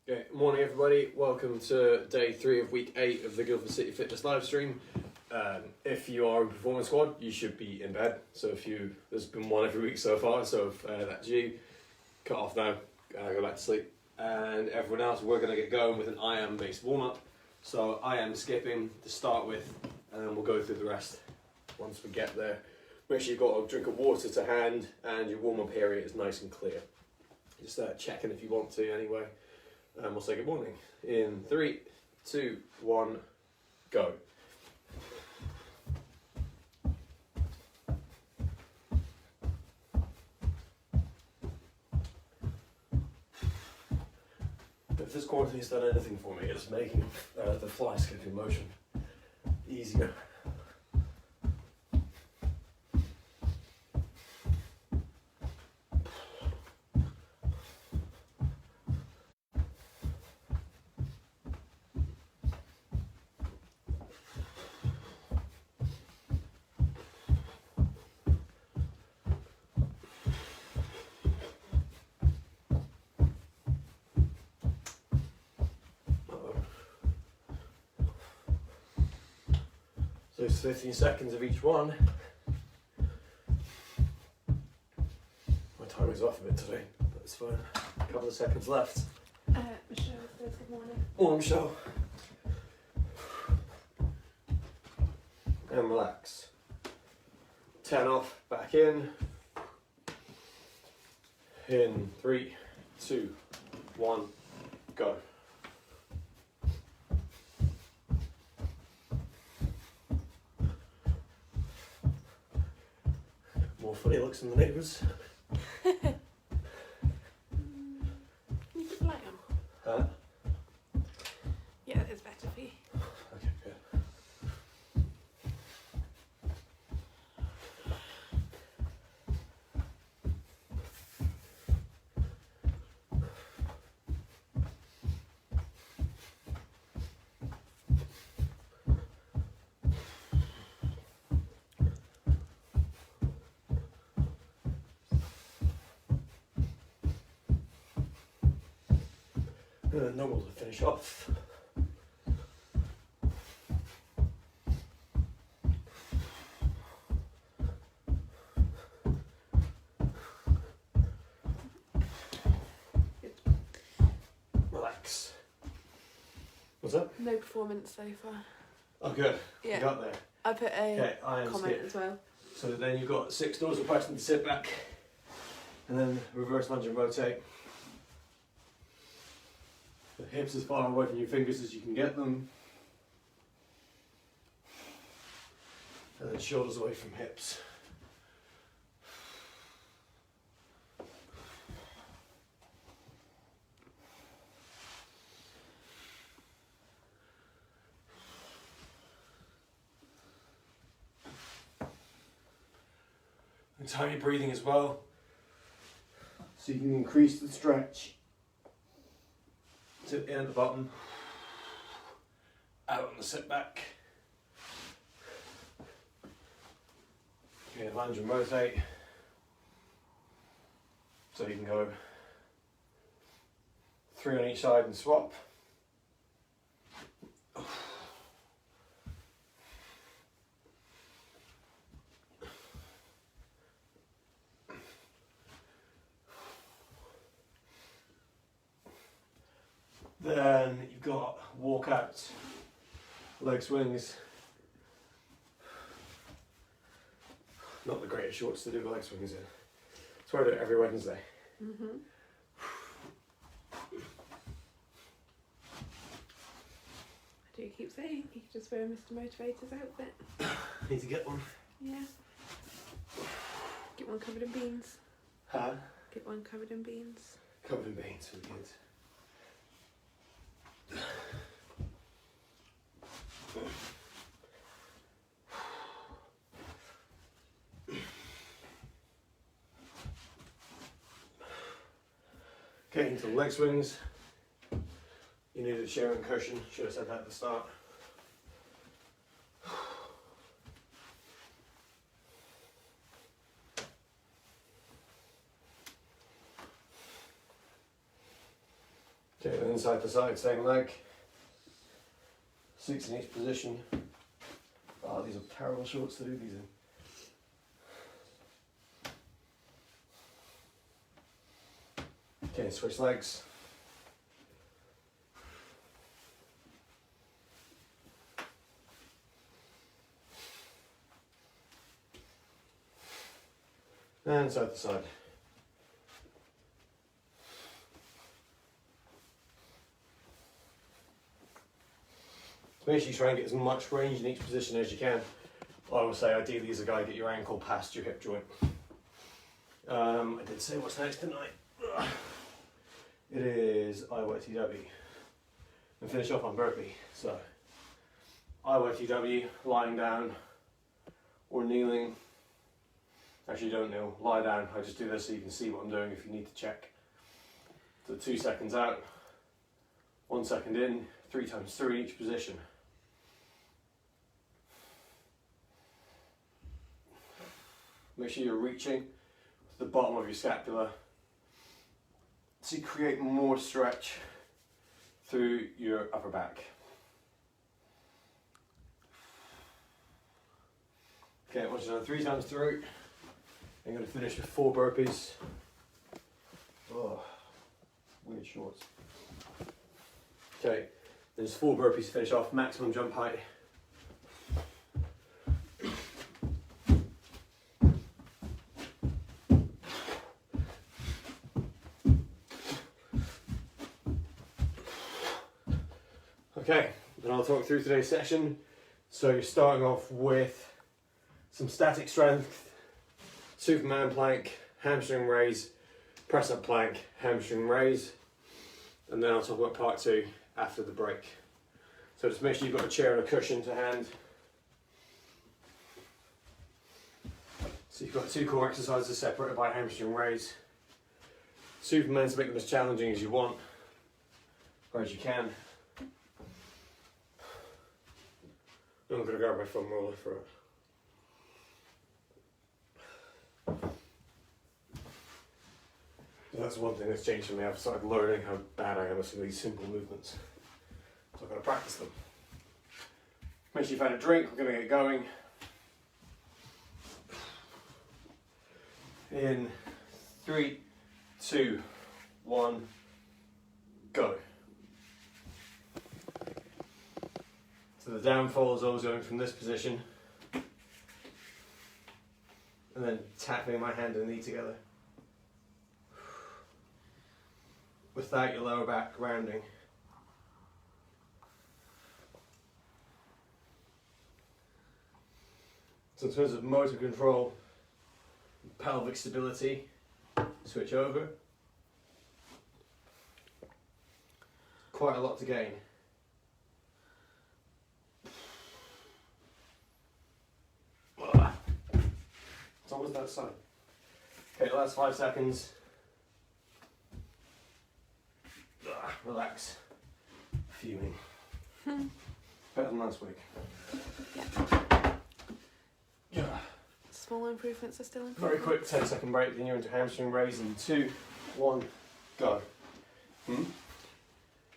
Okay, morning everybody. Welcome to day 3 of week 8 of the Guildford City Fitness live stream. If you are in performance squad, you should be in bed. So there's been one every week so far. So if that's you, cut off now, go back to sleep. And everyone else, we're going to get going with an I am based warm up. So I am skipping to start with, and then we'll go through the rest once we get there. Make sure you've got a drink of water to hand, and your warm up area is nice and clear. Just checking if you want to anyway. And we'll say good morning. In 3, 2, 1, go. If this quarantine has done anything for me, it's making the fly skipping motion easier. So it's 15 seconds of each one. My timer's off a bit today, but it's fine. A couple of seconds left. Michelle says good morning. Morning, Michelle. And relax. 10 off, back in. In 3, 2, 1, go. More funny looks than the neighbours. You put the light on. Huh? Yeah, it's better for you. Okay, good. Normal to finish off. Relax. What's up? No performance so far. Oh, good. Yeah. You got there. I put a Okay, I am comment skip. as well. So then you've got 6 doors of pressing to sit back, and then reverse lunge and rotate. The hips as far away from your fingers as you can get them. And then shoulders away from hips. And time your breathing as well, so you can increase the stretch. Tip in at the bottom, out on the sit back. Okay, lunge and rotate. So you can go 3 on each side and swap. Then you've got walk out, leg swings. Not the greatest shorts to do leg swings in. That's why I do it every Wednesday. Mm-hmm. I do keep saying you could just wear a Mr. Motivator's outfit. Need to get one. Yeah. Get one covered in beans. Huh? Get one covered in beans. Covered in beans for the kids. Okay, into the leg swings. You need a sharing cushion. Should have said that at the start. Okay, then inside to side, same leg. 6 in each position. Oh, these are terrible shorts to do these in. Okay, switch legs. And side to side. Make sure you try and get as much range in each position as you can. I would say ideally as a guy, get your ankle past your hip joint. I did say what's next tonight. It is IYTW. And finish off on burpee. So IYTW, lying down or kneeling. Actually don't kneel, lie down. I just do this so you can see what I'm doing if you need to check. So 2 seconds out, 1 second in, 3 times 3 in each position. Make sure you're reaching to the bottom of your scapula to create more stretch through your upper back. Okay, once you've done 3 times through, I'm going to finish with 4 burpees. Oh, weird shorts. Okay, there's 4 burpees to finish off, maximum jump height. Okay, then I'll talk through today's session. So you're starting off with some static strength, Superman plank, hamstring raise, press up plank, hamstring raise, and then I'll talk about part 2 after the break. So just make sure you've got a chair and a cushion to hand. So you've got 2 core exercises separated by hamstring raise. Superman to make them as challenging as you want, or as you can. I'm going to grab my foam roller for it. So that's one thing that's changed for me. I've started learning how bad I am at some of these simple movements. So I've got to practice them. Make sure you've had a drink, we're going to get going. In 3, 2, 1, go. So the downfall is always going from this position and then tapping my hand and knee together without your lower back rounding. So in terms of motor control, pelvic stability, switch over. Quite a lot to gain. It's almost that side. Okay, last 5 seconds. Relax. Fuming. Better than last week. Yeah. Small improvements are still Very improvements. quick 10-second break, then you're into hamstring raise in 2, 1, go.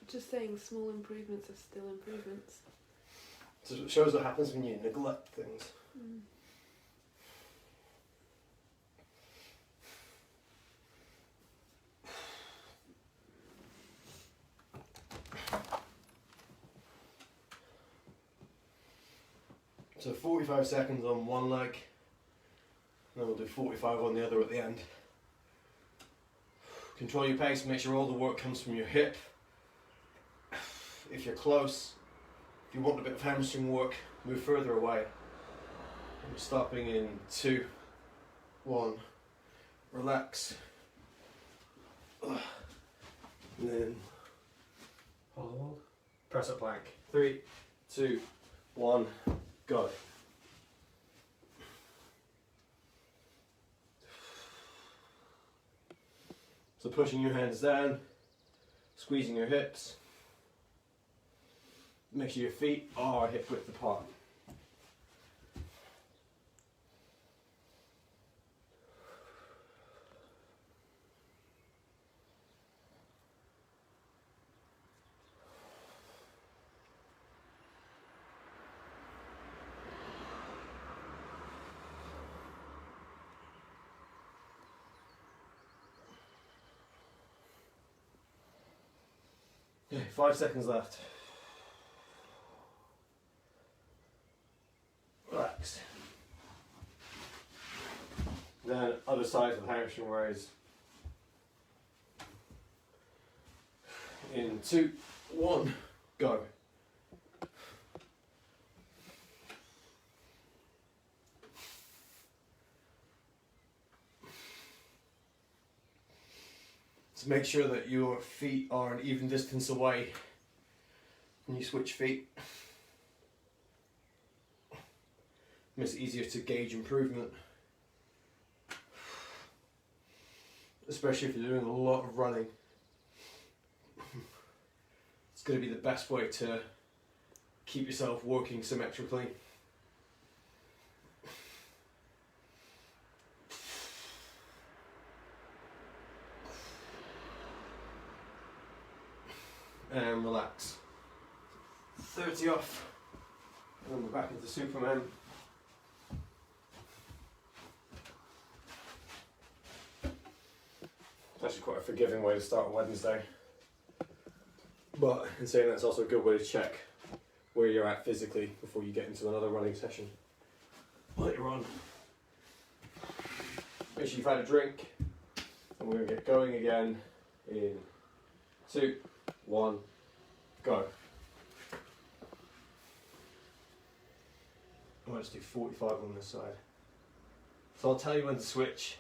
Just saying small improvements are still improvements. So it shows what happens when you neglect things. So 45 seconds on one leg, and then we'll do 45 on the other at the end. Control your pace, make sure all the work comes from your hip. If you're close, if you want a bit of hamstring work, move further away. And we're stopping in 2, 1, relax. And then hold, press up plank. 3, 2, 1, go. So pushing your hands down, squeezing your hips. Make sure your feet are hip width apart. Okay, 5 seconds left. Relax. Then other side of the hamstring raise. In 2, 1, go. So make sure that your feet are an even distance away when you switch feet. Makes it easier to gauge improvement. Especially if you're doing a lot of running. It's going to be the best way to keep yourself working symmetrically. And relax. 30 off. And then we're back into Superman. It's actually quite a forgiving way to start a Wednesday. But in saying that, it's also a good way to check where you're at physically before you get into another running session later on. Make sure you've had a drink, and we're going to get going again in 2, 1, go. I might just do 45 on this side. So I'll tell you when to switch,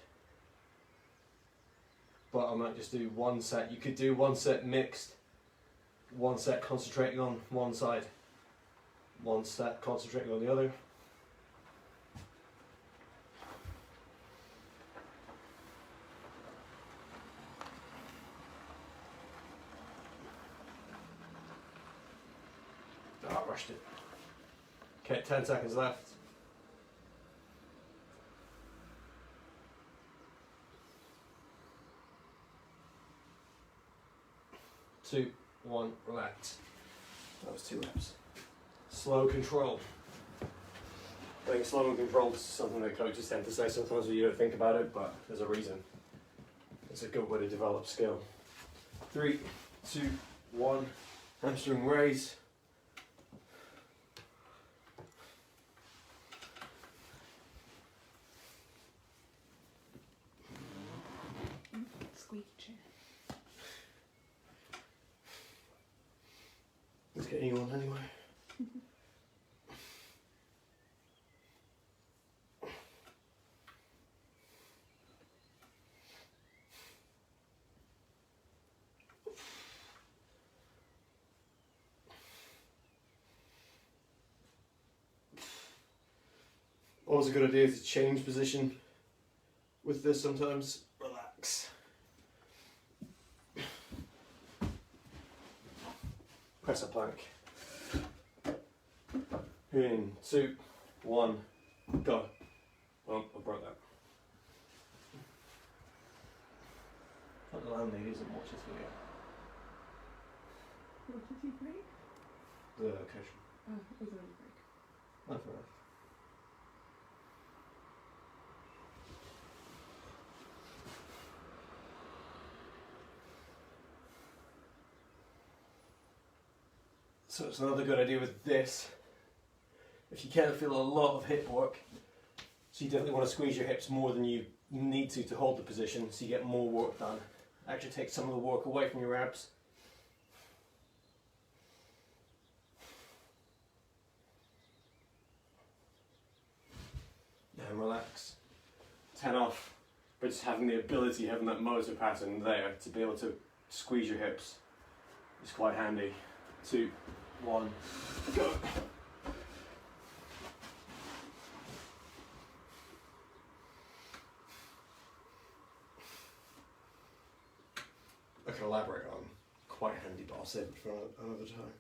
but I might just do one set. You could do one set mixed, one set concentrating on one side, one set concentrating on the other. Oh, I rushed it. Okay, 10 seconds left. Two, one, relax. That was 2 reps. Slow control. I think slow and controlled is something that coaches tend to say sometimes when you don't think about it, but there's a reason. It's a good way to develop skill. 3, 2, 1, hamstring raise. Squeaky chair. Let's get you on anyway. Always a good idea to change position with this sometimes. Relax. Press a plank. In 2, 1, go. Oh, I broke that. Not the landlady doesn't watch this video. What did you break? The cushion. Oh, it was only break. That's all right. So it's another good idea with this. If you can feel a lot of hip work, so you definitely want to squeeze your hips more than you need to hold the position, so you get more work done. Actually take some of the work away from your abs. And relax. 10 off. But just having the ability, having that motor pattern there to be able to squeeze your hips is quite handy. 2, 1, go. I can elaborate on quite handy, but I'll save it for another time.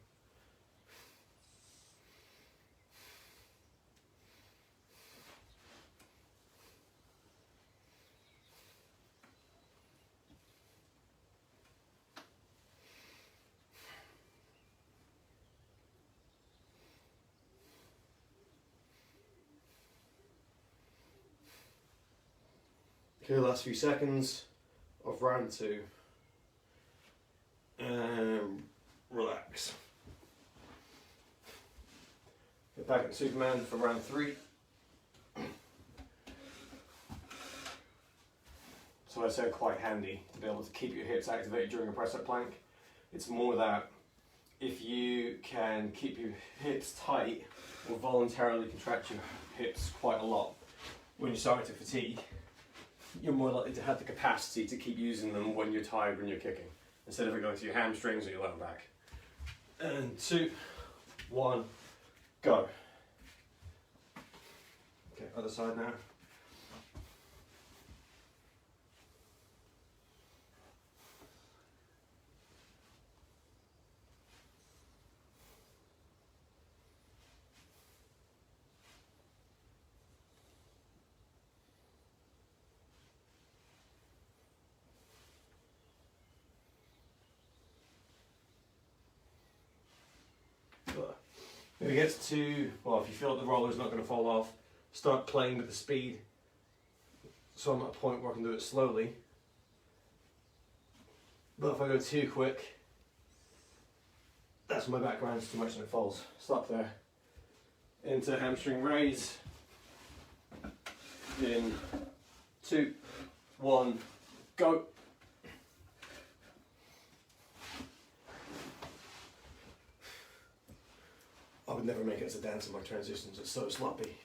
Okay, last few seconds of round 2. back at Superman for round 3. So I say quite handy to be able to keep your hips activated during a press-up plank. It's more that if you can keep your hips tight or voluntarily contract your hips quite a lot when you're starting to fatigue, you're more likely to have the capacity to keep using them when you're tired when you're kicking, instead of it going to your hamstrings or your lower back. And 2, 1, go. Okay, other side now. If it gets to, well, if you feel like the roller's not going to fall off, start playing with the speed. So I'm at a point where I can do it slowly. But if I go too quick, that's when my back grinds too much and it falls. Stop there. Into hamstring raise. In 2, 1, go. I would never make it as a dance in my transitions, it's so sloppy.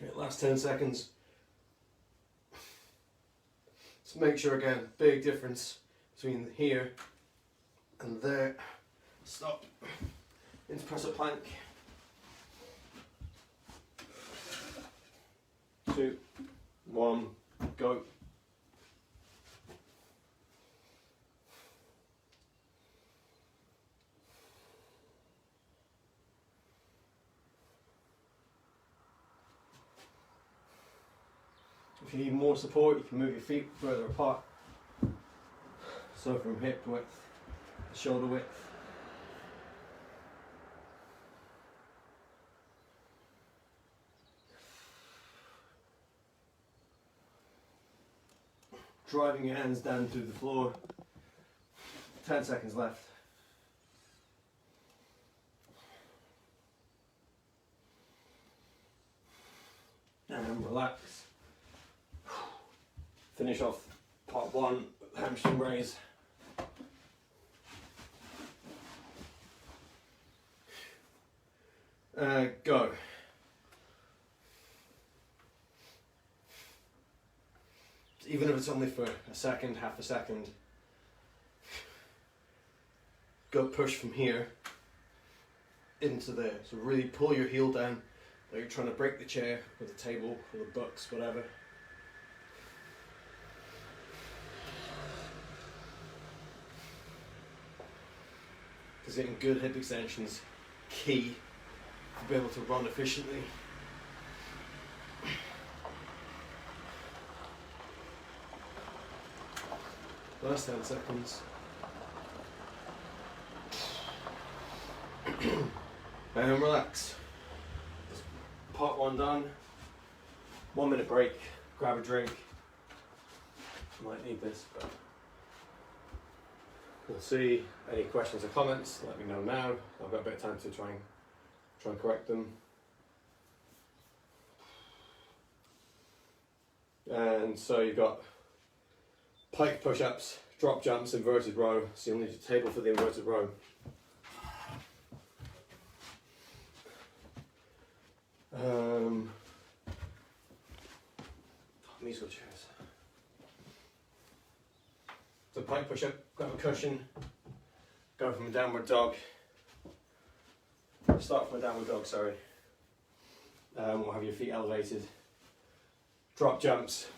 Okay, last 10 seconds. So make sure again, big difference between here and there. Stop. Into press up plank. 2, 1, go. If you need more support, you can move your feet further apart. So from hip width to shoulder width. Driving your hands down through the floor. 10 seconds left. And relax. Finish off part 1, hamstring raise. Go. Even if it's only for a second, half a second, go push from here into there. So really pull your heel down, like you're trying to break the chair or the table or the books, whatever. Because getting good hip extensions key to be able to run efficiently. Last 10 seconds. And relax. Part 1 done. 1 minute break. Grab a drink. Might need this, but we'll see. Any questions or comments, let me know now. I've got a bit of time to try and correct them. And so you've got pike push-ups, drop jumps, inverted row. So you'll need a table for the inverted row. Musical chairs. So pike push-up, grab a cushion, go from a downward dog. Start from a downward dog, sorry. We'll have your feet elevated. Drop jumps,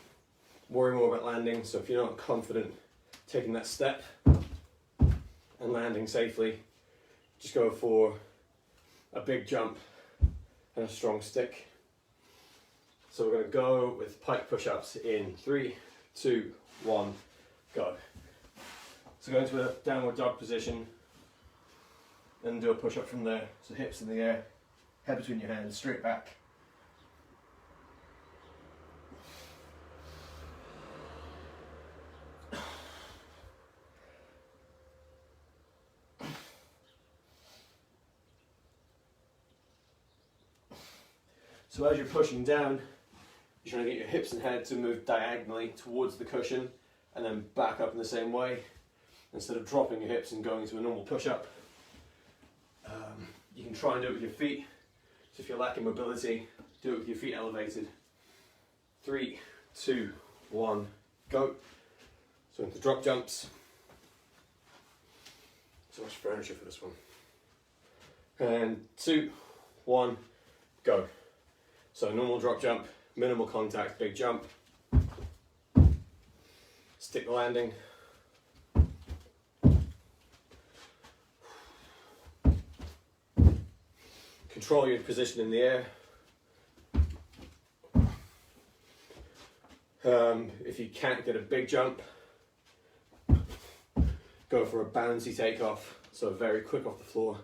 worry more about landing. So if you're not confident taking that step and landing safely, just go for a big jump and a strong stick. So we're going to go with pike push-ups in 3, 2, 1, go. So go into a downward dog position and do a push-up from there. So hips in the air, head between your hands, straight back. So as you're pushing down, you're trying to get your hips and head to move diagonally towards the cushion and then back up in the same way instead of dropping your hips and going to a normal push-up. You can try and do it with your feet. So if you're lacking mobility, do it with your feet elevated. 3, 2, 1, go. So into drop jumps. So much furniture for this one. And 2, 1, go. So normal drop jump, minimal contact, big jump. Stick the landing. Control your position in the air. If you can't get a big jump, go for a bouncy takeoff, so very quick off the floor.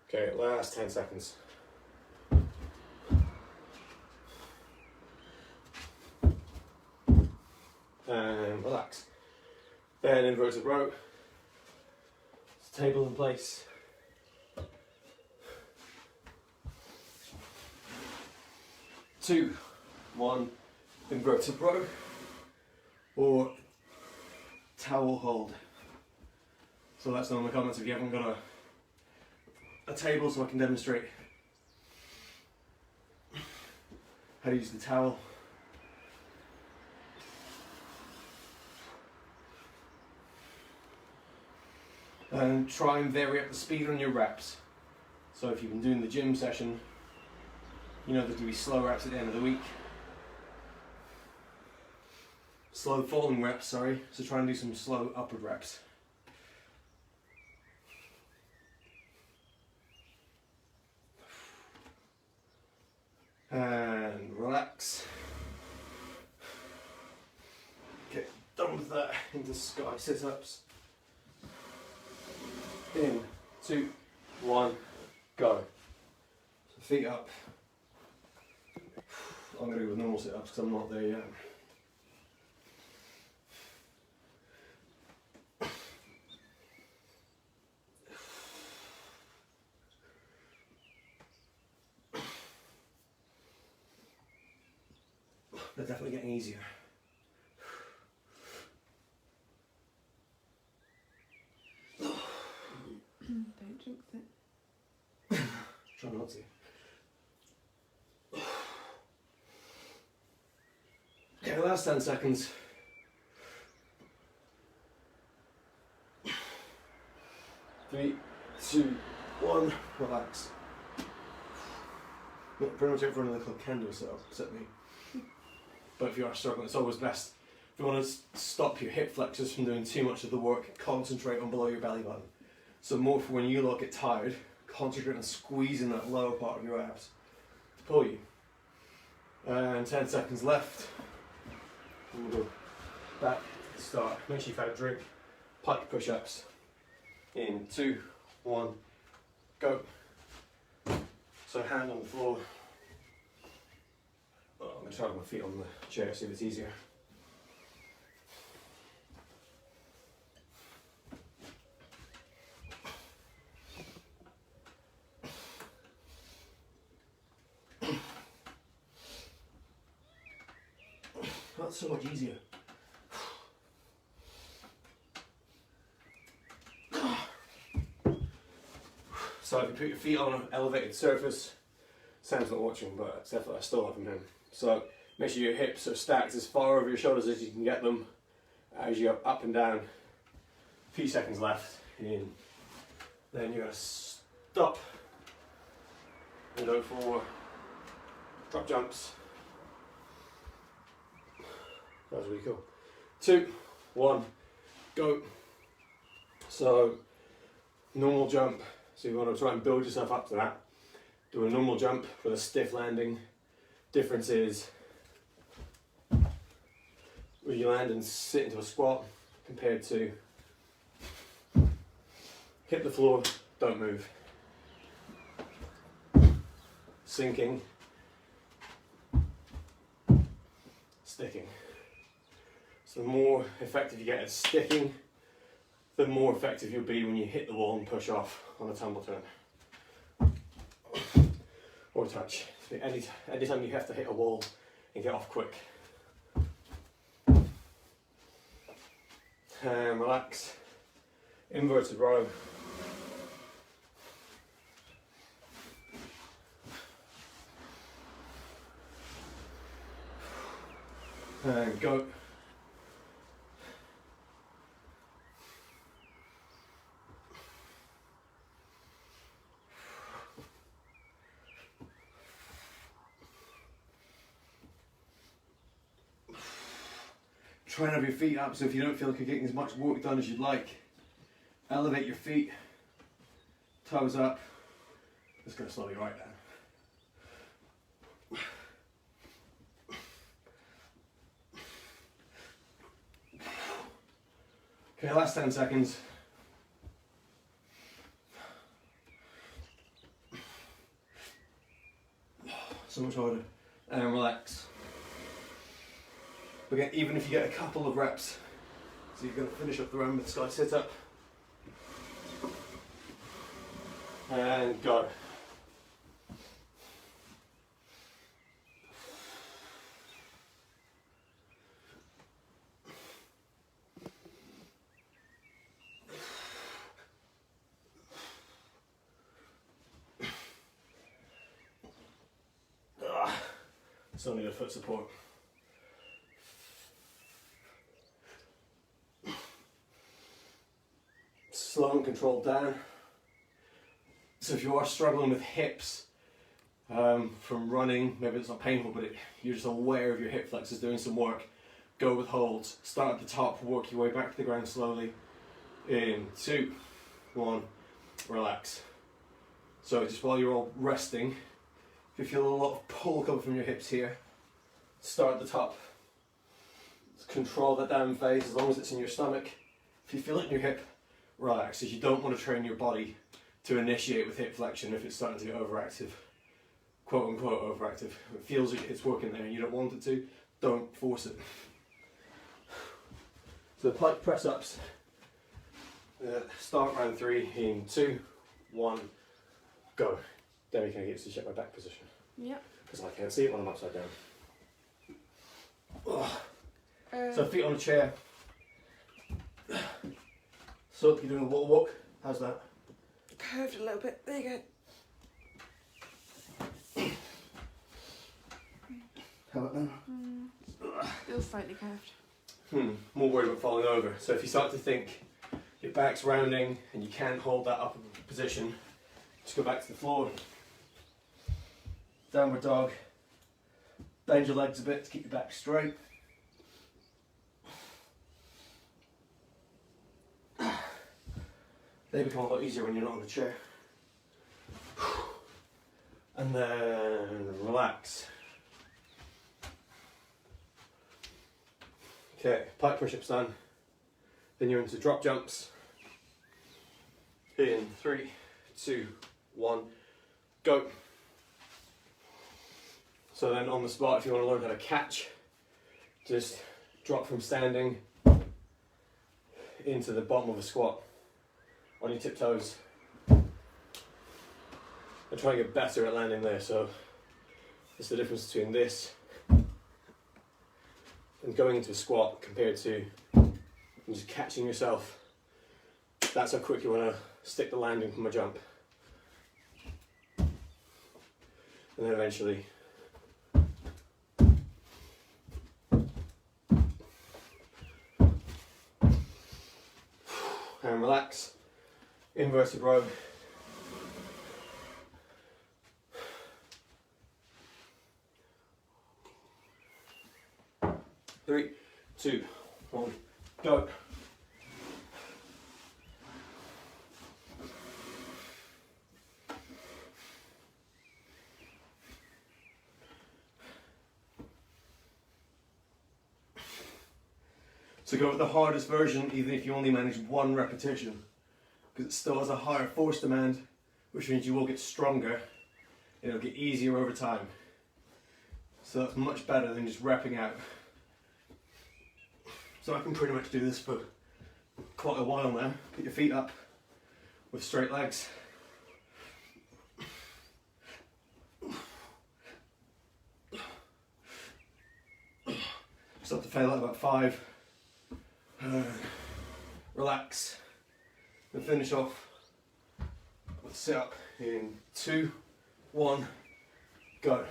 Okay, last 10 seconds. And relax. Then inverted row. Table in place. Two, one, inverted row. Or towel hold. So let us know in the comments if you haven't got a table so I can demonstrate how to use the towel. And try and vary up the speed on your reps. So if you've been doing the gym session, you know there's going to be slow reps at the end of the week. Slow falling reps, sorry. So try and do some slow upward reps. And relax. Okay, done with that. Into sky sit-ups. In, 2, 1, go. So feet up. I'm going to go with normal sit-ups because I'm not there yet. They're definitely getting easier. Don't jinx it. Try not to. Okay, last 10 seconds. 3, 2, 1, relax. Pretty much everyone in the club can do a sit-up, except me. But if you are struggling, it's always best. If you want to stop your hip flexors from doing too much of the work, concentrate on below your belly button. So more for when you lot get tired, concentrate on squeezing that lower part of your abs to pull you. And 10 seconds left. And we'll go back to the start. Make sure you've had a drink. Pike push-ups. In 2, 1, go. So hand on the floor. Oh, I'm going to try with my feet on the chair, see if it's easier. That's so much easier. So if you put your feet on an elevated surface, Sam's not watching, but it's definitely I still have them in. So make sure your hips are stacked as far over your shoulders as you can get them as you go up and down. A few seconds left. In. Then you're going to stop and go for drop jumps. That was really cool. 2, 1, go. So normal jump, so you want to try and build yourself up to that. Do a normal jump with a stiff landing. Difference is where you land and sit into a squat compared to hit the floor, don't move. Sinking, sticking. So the more effective you get at sticking, the more effective you'll be when you hit the wall and push off on a tumble turn. Or touch. So anytime you have to hit a wall and get off quick. And relax. Inverted row. And go. Try and have your feet up, so if you don't feel like you're getting as much work done as you'd like, elevate your feet, toes up. Just go slowly right down. Okay, last 10 seconds. So much harder. And relax. But even if you get a couple of reps, so you're going to finish up the round with the sky sit up. And go. Still need a foot support. Slow and controlled down. So if you are struggling with hips from running, maybe it's not painful, but you're just aware of your hip flexors doing some work, go with holds. Start at the top, work your way back to the ground slowly. In 2, 1, relax. So just while you're all resting, if you feel a lot of pull coming from your hips here, start at the top. Control that down phase as long as it's in your stomach. If you feel it in your hip, relax, as you don't want to train your body to initiate with hip flexion if it's starting to get overactive, quote unquote overactive. If it feels like it's working there and you don't want it to, don't force it. So the plank press ups, start round 3 in 2, 1, go. Debbie, can I get you to check my back position? Yep. Because I can't see it when I'm upside down. So feet on a chair. So you're doing a water walk. How's that? Curved a little bit. There you go. How about now? Still slightly curved. More worried about falling over. So if you start to think your back's rounding and you can't hold that upper position, just go back to the floor. Downward dog. Bend your legs a bit to keep your back straight. They become a lot easier when you're not on the chair. And then relax. Okay, pike push-ups done. Then you're into drop jumps. In 3, 2, 1, go. So then on the spot, if you want to learn how to catch, just drop from standing into the bottom of a squat on your tiptoes. And try and get better at landing there. So it's the difference between this and going into a squat compared to just catching yourself. That's how quick you want to stick the landing from a jump. And then eventually and relax. Inverted row. Three, 2, 1, go. So go with the hardest version even if you only manage 1 repetition, because it still has a higher force demand, which means you will get stronger and it'll get easier over time. So that's much better than just repping out. So I can pretty much do this for quite a while now. Put your feet up with straight legs. Start to fail at about 5. Relax. And finish off with sit up in 2, 1, go.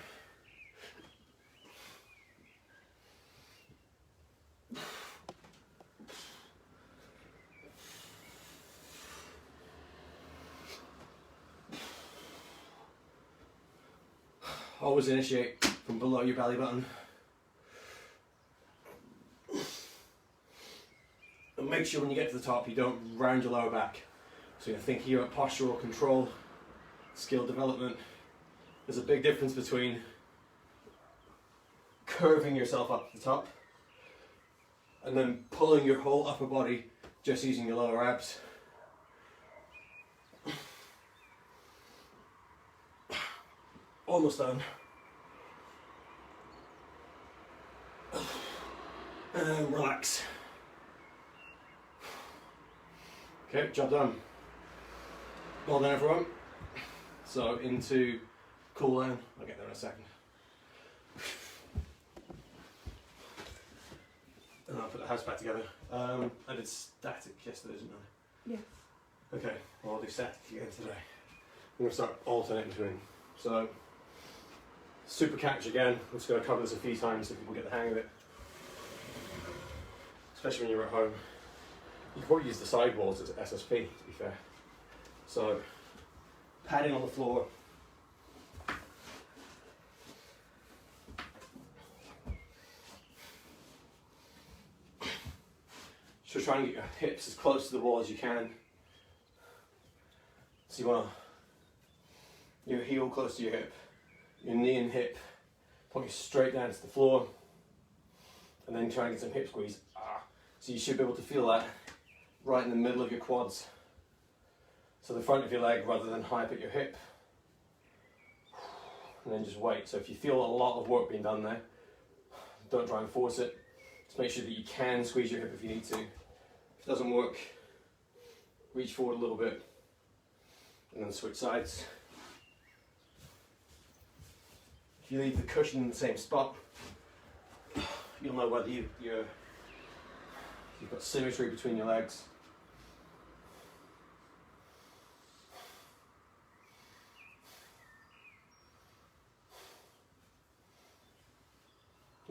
Always initiate from below your belly button. And make sure when you get to the top you don't round your lower back. So you're thinking about postural control, skill development. There's a big difference between curving yourself up to the top and then pulling your whole upper body just using your lower abs. Almost done. And relax. Okay, job done. Well done everyone. So into cool down. I'll get there in a second. And I'll put the house back together. I did static yesterday, didn't I? Yes. Okay, well I'll do static again today. I'm going to start alternating between. So, super catch again. I'm just going to cover this a few times so people get the hang of it. Especially when you're at home. You can probably use the sidewalls as SSP, to be fair. So, padding on the floor. So try and get your hips as close to the wall as you can. So you want your heel close to your hip, your knee and hip pointing straight down to the floor, and then try and get some hip squeeze. So you should be able to feel that right in the middle of your quads. So the front of your leg rather than high up at your hip. And then just wait. So if you feel a lot of work being done there, don't try and force it. Just make sure that you can squeeze your hip if you need to. If it doesn't work, reach forward a little bit and then switch sides. If you leave the cushion in the same spot, you'll know whether you've got symmetry between your legs.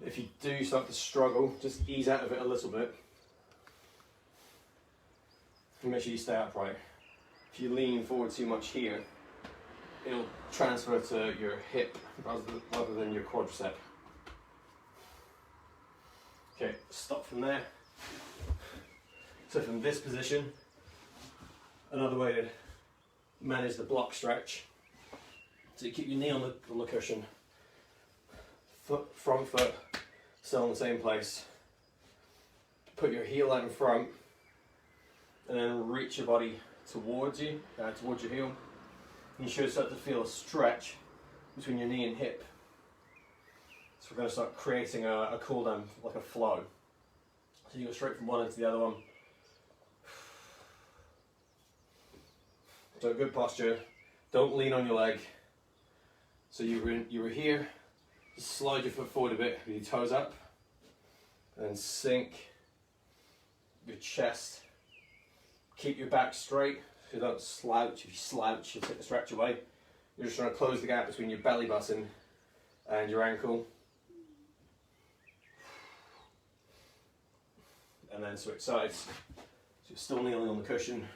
If you do start to struggle, just ease out of it a little bit. And make sure you stay upright. If you lean forward too much here, it'll transfer to your hip rather than your quadricep. Okay, stop from there. So from this position, another way to manage the block stretch. So you keep your knee on the cushion, front foot still in the same place. Put your heel out in front, and then reach your body towards you, towards your heel. You should start to feel a stretch between your knee and hip. So we're going to start creating a cool down, like a flow. So you go straight from one end to the other one. So good posture. Don't lean on your leg. So you were here. Just slide your foot forward a bit with your toes up, and then sink your chest. Keep your back straight. So you don't slouch. If you slouch, you take the stretch away. You're just trying to close the gap between your belly button and your ankle. And then switch sides. So you're still kneeling on the cushion.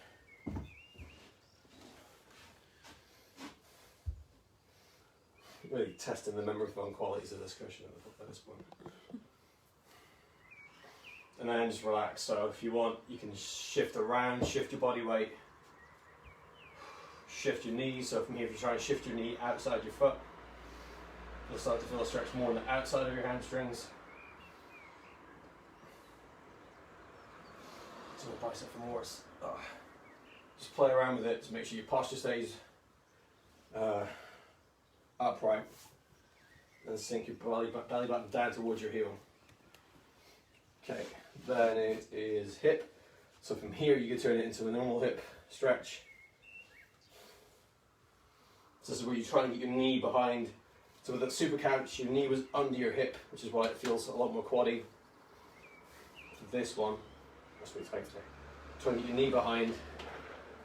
Really testing the memory foam qualities of this cushion at this point. And then just relax. So if you want, you can shift around, shift your body weight, shift your knees. So from here, if you try and shift your knee outside your foot, you'll start to feel a stretch more on the outside of your hamstrings. my bicep for more. Just play around with it to make sure your posture stays upright, and sink your belly button down towards your heel. Okay, then it is hip. So from here you can turn it into a normal hip stretch. So this is where you try and get your knee behind. So with that super couch, your knee was under your hip, which is why it feels a lot more quaddy. For this one, that's what it's like today. Try and get your knee behind,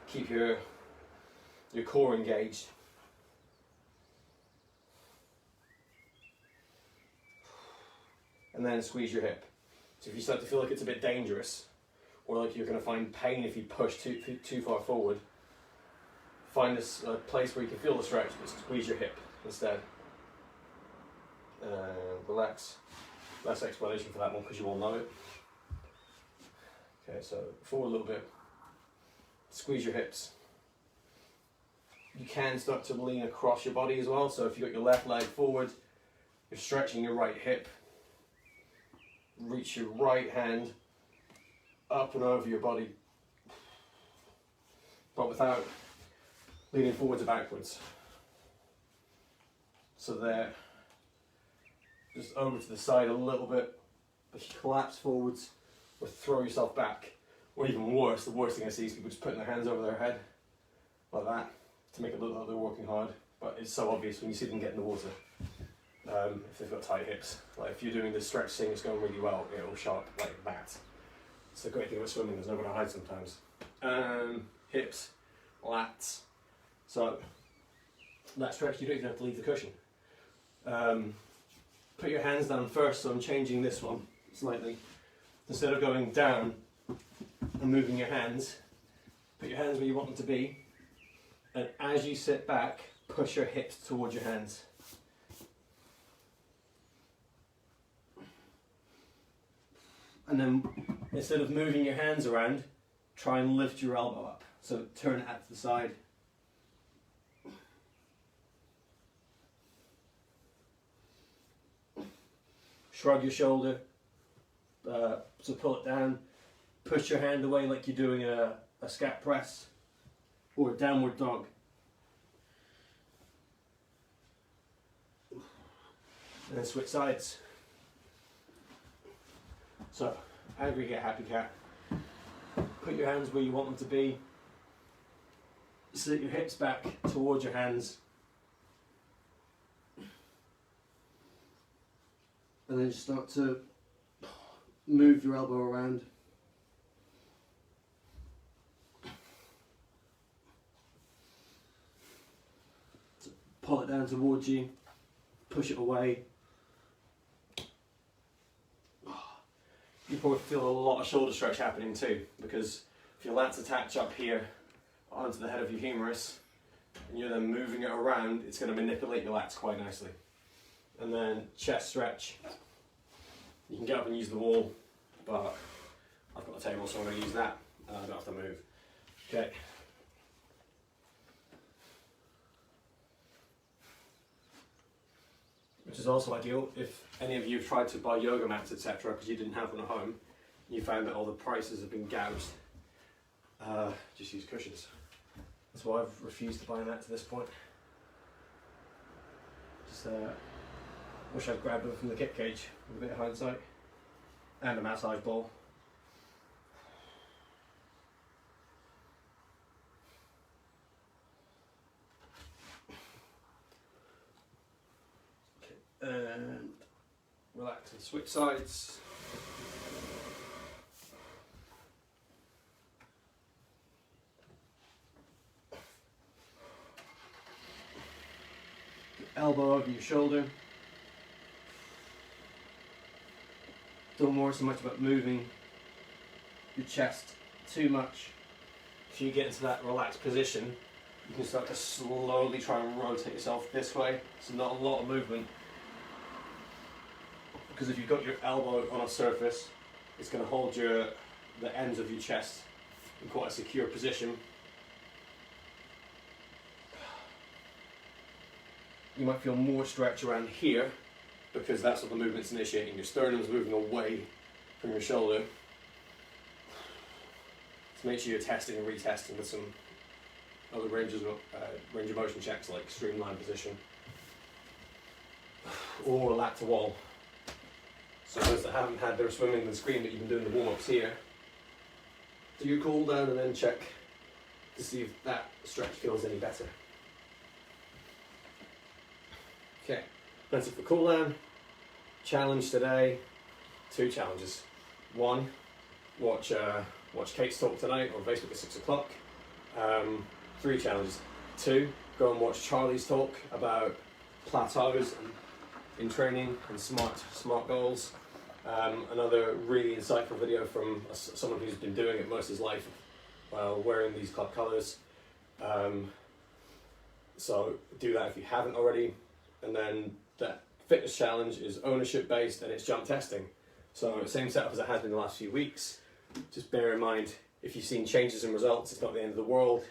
keep your core engaged. And then squeeze your hip. So if you start to feel like it's a bit dangerous, or like you're going to find pain if you push too far forward, find this place where you can feel the stretch, but squeeze your hip instead. Relax. Less explanation for that one because you all know it. Okay, so forward a little bit. Squeeze your hips. You can start to lean across your body as well. So if you've got your left leg forward, you're stretching your right hip. Reach your right hand up and over your body, but without leaning forwards or backwards. So there, just over to the side a little bit, but you collapse forwards or throw yourself back. Or even worse, the worst thing I see is people just putting their hands over their head, like that, to make it look like they're working hard, but it's so obvious when you see them get in the water. If they've got tight hips. Like if you're doing this stretch thing, it's going really well, it'll show up like that. It's the great thing about swimming, there's nowhere to hide sometimes. Hips, lats. So that stretch, you don't even have to leave the cushion. Put your hands down first, so I'm changing this one slightly. Instead of going down and moving your hands, put your hands where you want them to be, and as you sit back, push your hips towards your hands. And then instead of moving your hands around, try and lift your elbow up. So turn it out to the side. Shrug your shoulder, so pull it down. Push your hand away like you're doing a scat press or a downward dog. And then switch sides. So, aggregate happy cat. Put your hands where you want them to be. Sit your hips back towards your hands. And then just start to move your elbow around. So pull it down towards you. Push it away. You probably feel a lot of shoulder stretch happening too, because if your lats attach up here onto the head of your humerus and you're then moving it around, it's going to manipulate your lats quite nicely. And then chest stretch. You can get up and use the wall, but I've got a table, so I'm going to use that. I don't have to move. Okay. Which is also ideal if any of you have tried to buy yoga mats, etc., because you didn't have one at home. You found that all the prices have been gouged. Just use cushions. That's why I've refused to buy a mat to this point. Just wish I'd grabbed them from the kit cage with a bit of hindsight. And a massage ball. And relax and switch sides. Elbow over your shoulder. Don't worry so much about moving your chest too much. If you get into that relaxed position, you can start to slowly try and rotate yourself this way. So not a lot of movement. Because if you've got your elbow on a surface, it's going to hold the ends of your chest in quite a secure position. You might feel more stretch around here because that's what the movement's initiating. Your sternum's moving away from your shoulder. make sure you're testing and retesting with some other range of motion checks like streamline position or lat to wall. So those that haven't had their swimming in the screen but you've been doing the warm-ups here, do your cool down and then check to see if that stretch feels any better. Okay, that's it for cool down. Challenge today, 2 challenges. 1, watch Kate's talk tonight on Facebook at 6 o'clock. 3 challenges. 2, go and watch Charlie's talk about plateaus in training and smart goals. Another really insightful video from someone who's been doing it most of his life while wearing these club colours. So do that if you haven't already. And then that fitness challenge is ownership based and it's jump testing. So same setup as it has been the last few weeks. Just bear in mind, if you've seen changes in results, it's not the end of the world.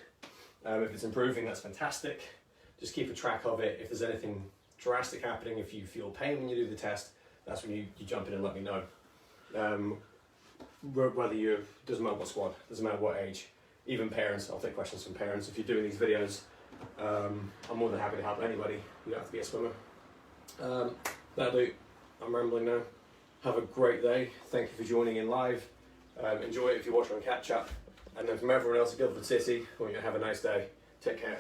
If it's improving, that's fantastic. Just keep a track of it. If there's anything drastic happening, if you feel pain when you do the test, that's when you jump in and let me know. Whether doesn't matter what squad, doesn't matter what age, even parents, I'll take questions from parents. If you're doing these videos, I'm more than happy to help anybody. You don't have to be a swimmer. That'll do. I'm rambling now. Have a great day. Thank you for joining in live. Enjoy it if you're watching on catch up. And then from everyone else at Guildford City, I want you to have a nice day. Take care.